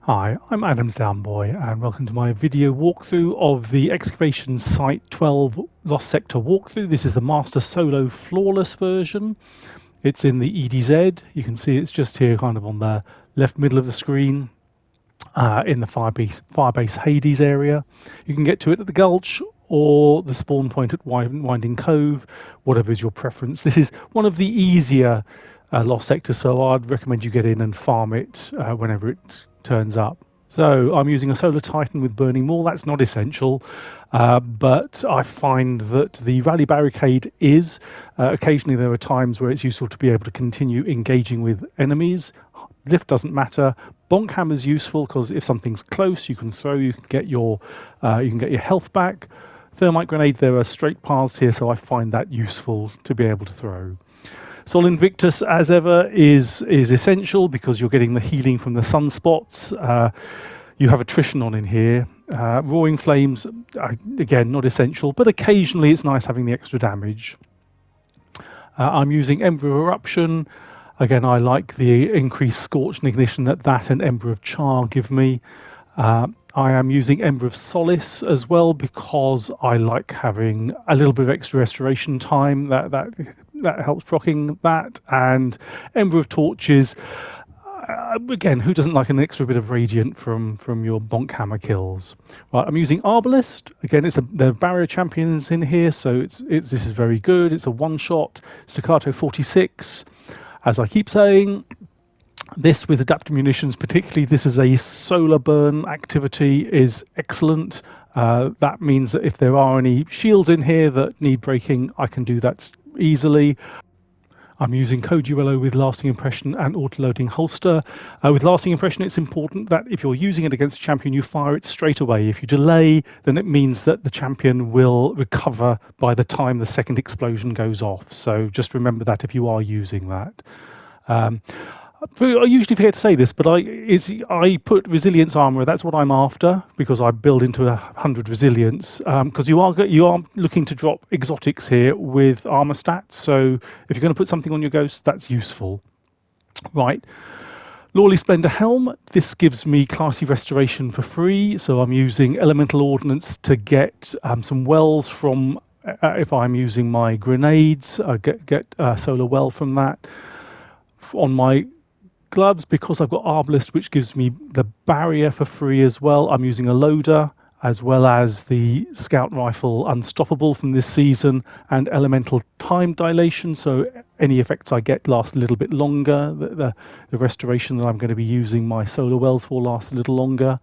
Hi, I'm Adam's Downboy and welcome to my video walkthrough of the Excavation Site 12 Lost Sector walkthrough. This is the Master Solo Flawless version. It's in the EDZ. You can see it's just here kind of on the left middle of the screen in the Firebase Hades area. You can get to it at the Gulch or the spawn point at Winding Cove, whatever is your preference. This is one of the easier Lost Sectors, so I'd recommend you get in and farm it whenever it turns up. So I'm using a Solar Titan with Burning Maul. That's not essential, but I find that the Rally Barricade is. Occasionally there are times where it's useful to be able to continue engaging with enemies. Lift doesn't matter. Bonk Hammer is useful because if something's close, you can throw. You can get your health back. Thermite Grenade. There are straight paths here, so I find that useful to be able to throw. Sol Invictus, as ever, is essential because you're getting the healing from the sunspots. You have attrition on in here. Roaring Flames, again, not essential, but occasionally it's nice having the extra damage. I'm using Ember of Eruption. Again, I like the increased Scorch and Ignition that and Ember of Char give me. I am using Ember of Solace as well because I like having a little bit of extra restoration time. That helps proccing that. And Ember of Torches, again, who doesn't like an extra bit of radiant from your Bonk Hammer kills? Right, I'm using Arbalest. Again, there are barrier champions in here, so this is very good. It's a one-shot, staccato 46. As I keep saying, this with Adaptive Munitions, particularly, this is a solar burn activity, is excellent. That means that if there are any shields in here that need breaking, I can do that easily. I'm using Coduello with Lasting Impression and Autoloading Holster. With Lasting Impression, it's important that if you're using it against a champion, you fire it straight away. If you delay, then it means that the champion will recover by the time the second explosion goes off. So just remember that if you are using that. I usually forget to say this, but I put resilience armour. That's what I'm after because I build into 100 resilience. Because you are looking to drop exotics here with armour stats. So if you're going to put something on your ghost, that's useful, right? Lawley Splendor Helm. This gives me classy restoration for free. So I'm using Elemental Ordnance to get some wells from. If I'm using my grenades, I get solar well from that. On my gloves, because I've got Arbalest, which gives me the barrier for free as well, I'm using a loader as well as the scout rifle Unstoppable from this season and elemental time dilation, so any effects I get last a little bit longer. The restoration that I'm going to be using my solar wells for lasts a little longer.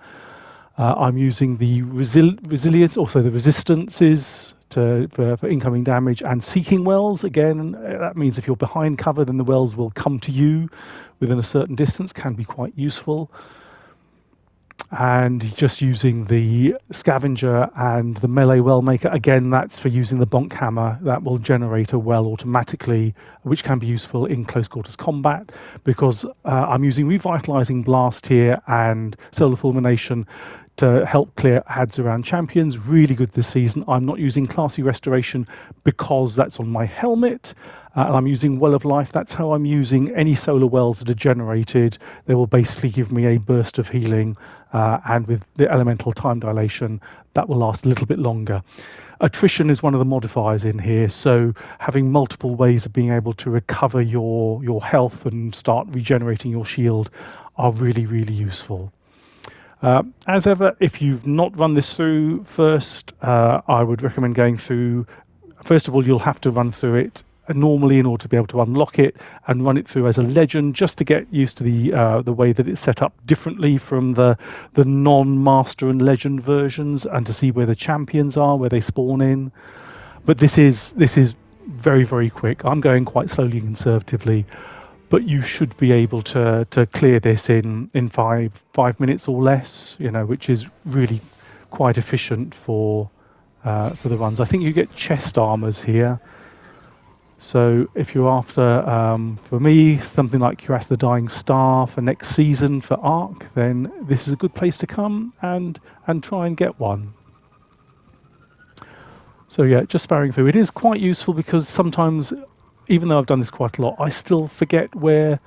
I'm using the resilience, also the resistances for incoming damage, and seeking wells. Again, that means if you're behind cover, then the wells will come to you within a certain distance, can be quite useful. And just using the Scavenger and the melee well maker, again, that's for using the Bonk Hammer. That will generate a well automatically, which can be useful in close quarters combat, because I'm using Revitalizing Blast here and Solar Fulmination to help clear ads around champions. Really good this season. I'm not using Classy Restoration because that's on my helmet. And I'm using Well of Life. That's how I'm using any solar wells that are generated. They will basically give me a burst of healing, and with the elemental time dilation, that will last a little bit longer. Attrition is one of the modifiers in here, so having multiple ways of being able to recover your health and start regenerating your shield are really, really useful. As ever, if you've not run this through first, I would recommend going through. First of all, you'll have to run through it normally in order to be able to unlock it, and run it through as a legend just to get used to the way that it's set up differently from the non-master and legend versions, and to see where the champions are, where they spawn in. But this is very, very quick. I'm going quite slowly and conservatively, but you should be able to clear this in 5 minutes or less, which is really quite efficient for the runs. I think you get chest armors here. So if you're after, for me, something like Cuirass the Dying Star for next season for Arc, then this is a good place to come and try and get one. So yeah, just sparring through. It is quite useful because sometimes, even though I've done this quite a lot, I still forget where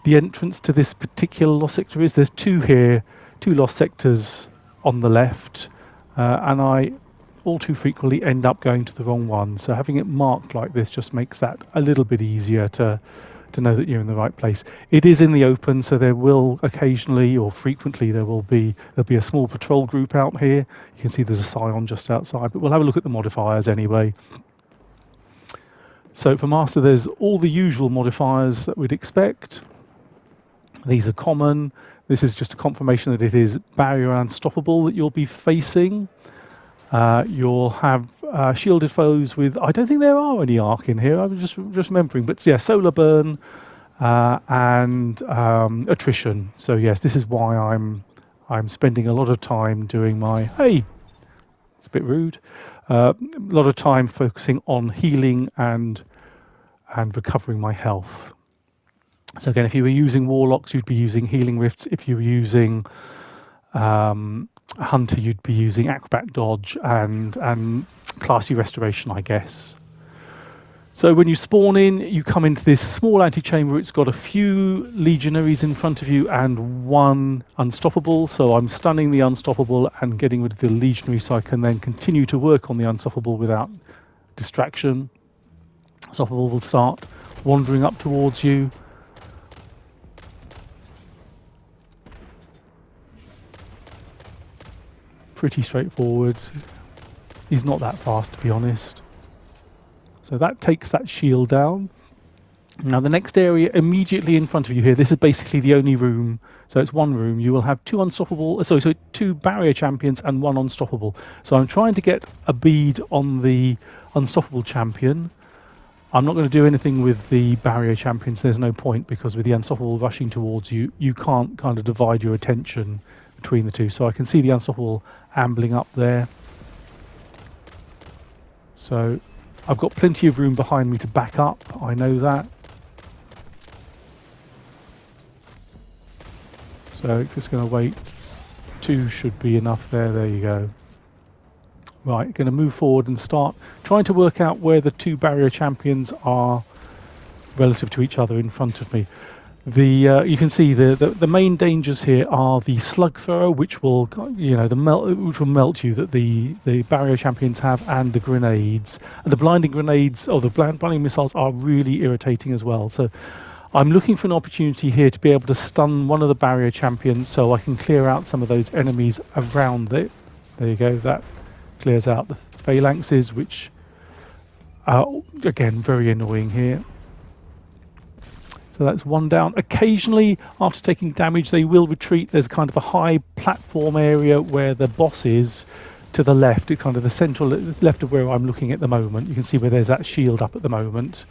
the entrance to this particular Lost Sector is. There's two here 2 lost sectors on the left, and I all too frequently end up going to the wrong one. So having it marked like this just makes that a little bit easier to know that you're in the right place. It is in the open, so there will occasionally or frequently there'll be a small patrol group out here. You can see there's a scion just outside, but we'll have a look at the modifiers anyway. So for Master, there's all the usual modifiers that we'd expect. These are common. This is just a confirmation that it is barrier unstoppable that you'll be facing. You'll have shielded foes with, I don't think there are any arc in here, I was just remembering, but yeah, solar burn and attrition. So yes, this is why I'm spending a lot of time doing my, hey, it's a bit rude, a lot of time focusing on healing and recovering my health. So again, if you were using warlocks, you'd be using healing rifts. If you were using hunter, you'd be using acrobat dodge and classy restoration, I guess. So when you spawn in, you come into this small antechamber. It's got a few legionaries in front of you and 1 unstoppable. So I'm stunning the unstoppable and getting rid of the legionary, so I can then continue to work on the unstoppable without distraction. Unstoppable will start wandering up towards you. Pretty straightforward. He's not that fast, to be honest. So that takes that shield down. Now the next area immediately in front of you here, this is basically the only room. So it's 1 room. You will have 2 unstoppable, so 2 barrier champions and 1 unstoppable. So I'm trying to get a bead on the unstoppable champion. I'm not going to do anything with the barrier champions. There's no point, because with the unstoppable rushing towards you, you can't kind of divide your attention between the 2. So I can see the unstoppable ambling up there. So I've got plenty of room behind me to back up, I know that. So just going to wait. 2 should be enough there you go. Right, going to move forward and start trying to work out where the 2 barrier champions are relative to each other in front of me. You can see the main dangers here are the slug thrower, which will which will melt you, that the barrier champions have, and the grenades. And the blinding grenades, or the blinding missiles, are really irritating as well. So I'm looking for an opportunity here to be able to stun one of the barrier champions, so I can clear out some of those enemies around it. There you go. That clears out the phalanxes, which are again very annoying here. So that's 1 down. Occasionally, after taking damage, they will retreat. There's kind of a high platform area where the boss is to the left. It's kind of the central left of where I'm looking at the moment. You can see where there's that shield up at the moment.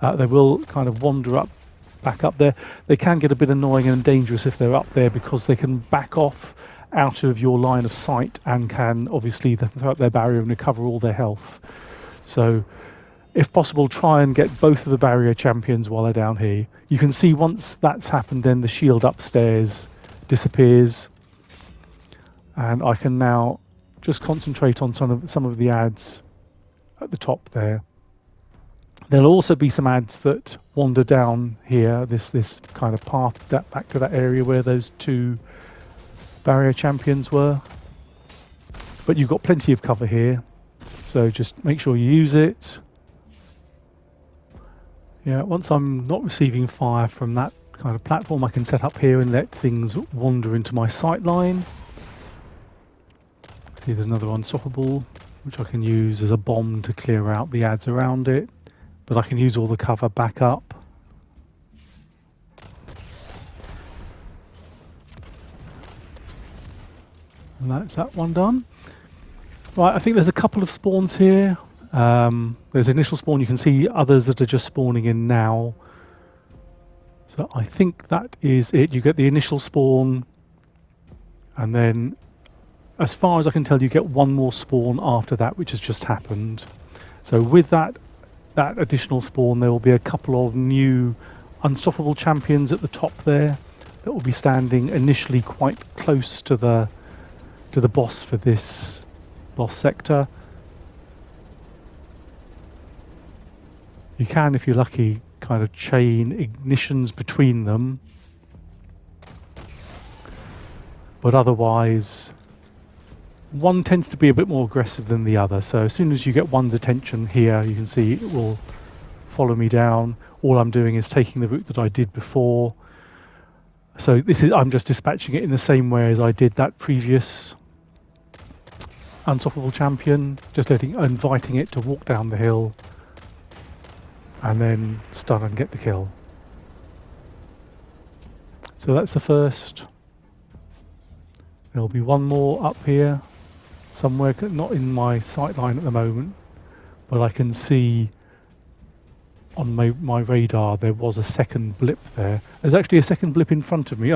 They will kind of wander back up there. They can get a bit annoying and dangerous if they're up there, because they can back off out of your line of sight and can obviously throw up their barrier and recover all their health. So if possible, try and get both of the barrier champions while they're down here. You can see once that's happened, then the shield upstairs disappears, and I can now just concentrate on some of the ads at the top there. There'll also be some ads that wander down here, this kind of path back to that area where those 2 barrier champions were. But you've got plenty of cover here, so just make sure you use it. Yeah, once I'm not receiving fire from that kind of platform, I can set up here and let things wander into my sight line. See, there's another unstoppable, which I can use as a bomb to clear out the ads around it, but I can use all the cover back up. And that's that one done. Right, I think there's a couple of spawns here. There's initial spawn. You can see others that are just spawning in now. So I think that is it. You get the initial spawn, and then as far as I can tell, you get 1 more spawn after that, which has just happened. So with that additional spawn, there will be a couple of new unstoppable champions at the top there that will be standing initially quite close to the boss for this Lost Sector. You can, if you're lucky, kind of chain ignitions between them. but otherwise one tends to be a bit more aggressive than the other. So as soon as you get one's attention here, you can see it will follow me down. All I'm doing is taking the route that I did before. So I'm just dispatching it in the same way as I did that previous unstoppable champion, just inviting it to walk down the hill and then stun and get the kill. So that's the first. There'll be one more up here somewhere, not in my sight line at the moment, but I can see on my radar there was a second blip there. There's actually a second blip in front of me.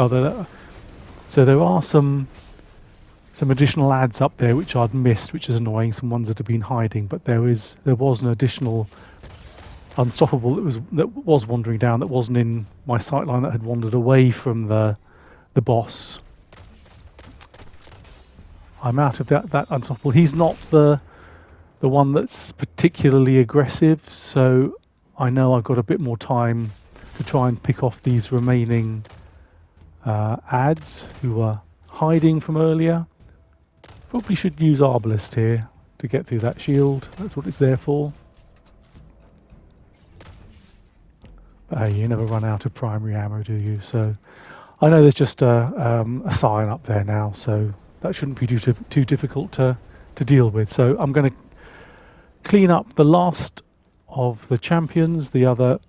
So there are some additional ads up there which I'd missed, which is annoying, some ones that have been hiding, but there was an additional unstoppable that was wandering down, that wasn't in my sight line, that had wandered away from the boss. I'm out of that unstoppable. He's not the one that's particularly aggressive, so I know I've got a bit more time to try and pick off these remaining ads who are hiding from earlier. Probably should use Arbalest here to get through that shield. That's what it's there for. But hey, you never run out of primary ammo, do you? So I know there's just a sign up there now, so that shouldn't be too difficult to deal with. So I'm going to clean up the last of the champions, the other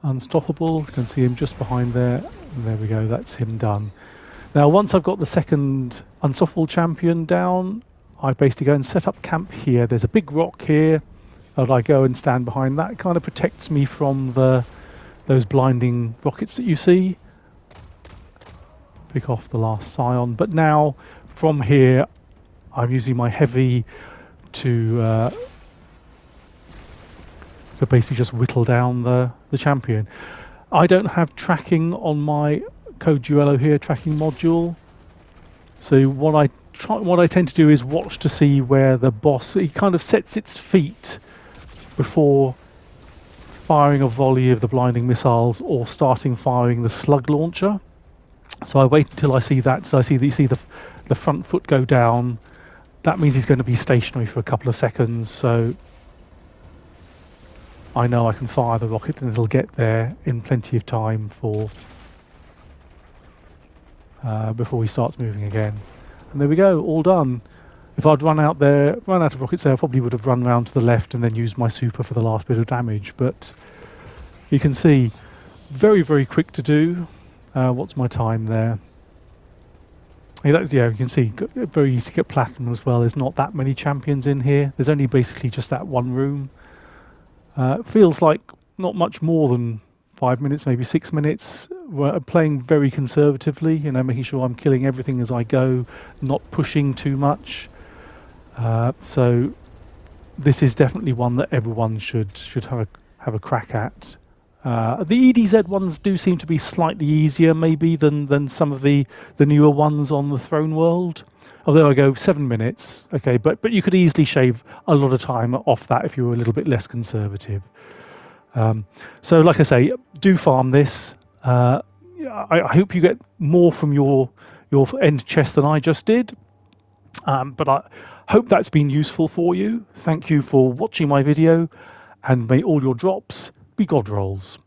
unstoppable. You can see him just behind there. And there we go, that's him done. Now once I've got the second unstoppable champion down, I basically go and set up camp here. There's a big rock here, and I go and stand behind that. It kind of protects me from those blinding rockets that you see. Pick off the last scion, but now from here I'm using my heavy to basically just whittle down the champion. I don't have tracking on my Code Duello here, tracking module. So what I tend to do is watch to see where the boss, he kind of sets its feet before firing a volley of the blinding missiles or starting firing the slug launcher. So I wait until I see that. So I see the front foot go down. That means he's going to be stationary for a couple of seconds. So I know I can fire the rocket and it'll get there in plenty of time for before he starts moving again. And there we go, all done. If I'd run out of rockets there, I probably would have run round to the left and then used my super for the last bit of damage. But you can see, very, very quick to do. What's my time there? Yeah, you can see, very easy to get platinum as well. There's not that many champions in here. There's only basically just that one room. It feels like not much more than 5 minutes, maybe 6 minutes. We're playing very conservatively, you know, making sure I'm killing everything as I go, not pushing too much. So this is definitely one that everyone should have a crack at. The EDZ ones do seem to be slightly easier maybe than some of the newer ones on the Throne World. Oh, there I go, 7 minutes. Okay, but you could easily shave a lot of time off that if you were a little bit less conservative. So like I say, do farm this. I hope you get more from your end chest than I just did. But I hope that's been useful for you. Thank you for watching my video, and may all your drops be God rolls.